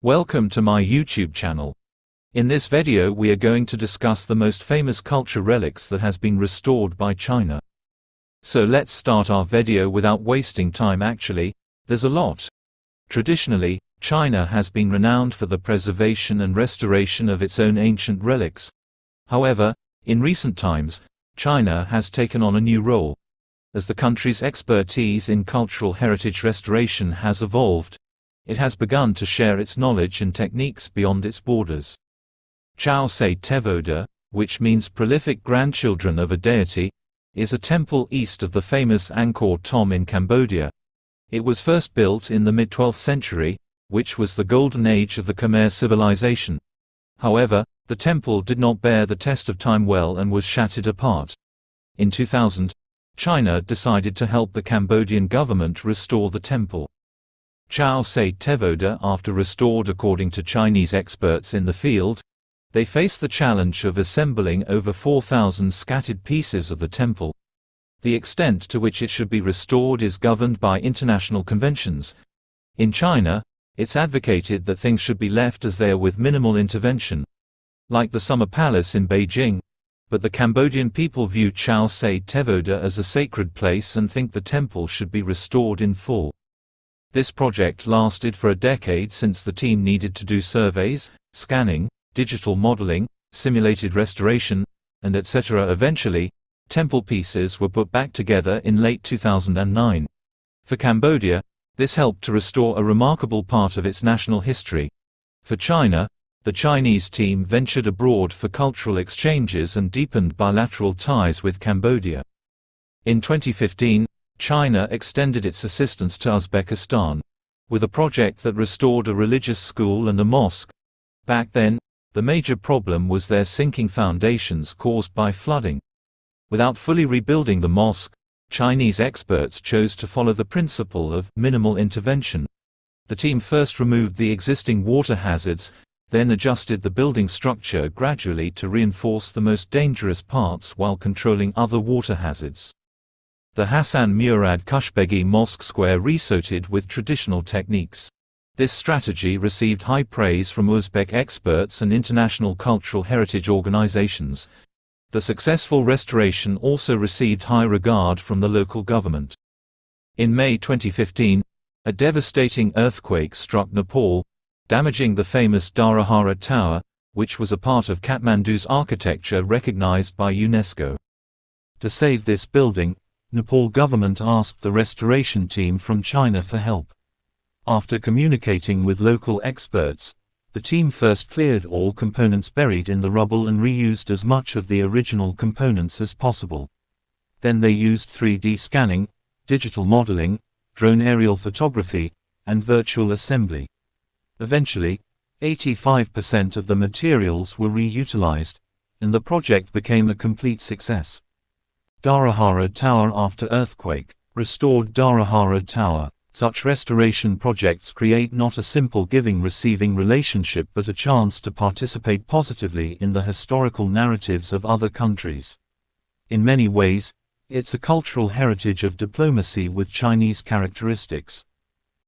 Welcome to my YouTube channel. In this video we are going to discuss the most famous culture relics that has been restored by China. So let's start our video without wasting time. Actually, there's a lot. Traditionally, China has been renowned for the preservation and restoration of its own ancient relics. However, in recent times, China has taken on a new role. As the country's expertise in cultural heritage restoration has evolved, it has begun to share its knowledge and techniques beyond its borders. Chao Say Tevoda, which means prolific grandchildren of a deity, is a temple east of the famous Angkor Thom in Cambodia. It was first built in the mid-12th century, which was the golden age of the Khmer civilization. However, the temple did not bear the test of time well and was shattered apart. In 2000, China decided to help the Cambodian government restore the temple. Chao Say Tevoda, after restored according to Chinese experts in the field, they face the challenge of assembling over 4,000 scattered pieces of the temple. The extent to which it should be restored is governed by international conventions. In China, it's advocated that things should be left as they are with minimal intervention, like the Summer Palace in Beijing, but the Cambodian people view Chao Say Tevoda as a sacred place and think the temple should be restored in full. This project lasted for a decade since the team needed to do surveys, scanning, digital modeling, simulated restoration, and etc. Eventually, temple pieces were put back together in late 2009. For Cambodia, this helped to restore a remarkable part of its national history. For China, the Chinese team ventured abroad for cultural exchanges and deepened bilateral ties with Cambodia. In 2015, China extended its assistance to Uzbekistan, with a project that restored a religious school and a mosque. Back then, the major problem was their sinking foundations caused by flooding. Without fully rebuilding the mosque, Chinese experts chose to follow the principle of minimal intervention. The team first removed the existing water hazards, then adjusted the building structure gradually to reinforce the most dangerous parts while controlling other water hazards. The Hasan Murad Kushbegi Mosque Square resoted with traditional techniques. This strategy received high praise from Uzbek experts and international cultural heritage organizations. The successful restoration also received high regard from the local government. In May 2015, a devastating earthquake struck Nepal, damaging the famous Dharahara Tower, which was a part of Kathmandu's architecture recognized by UNESCO. To save this building, Nepal government asked the restoration team from China for help. After communicating with local experts, the team first cleared all components buried in the rubble and reused as much of the original components as possible. Then they used 3D scanning, digital modeling, drone aerial photography, and virtual assembly. Eventually, 85% of the materials were reutilized, and the project became a complete success. Dharahara Tower after earthquake, restored Dharahara Tower. Such restoration projects create not a simple giving-receiving relationship but a chance to participate positively in the historical narratives of other countries. In many ways, it's a cultural heritage of diplomacy with Chinese characteristics.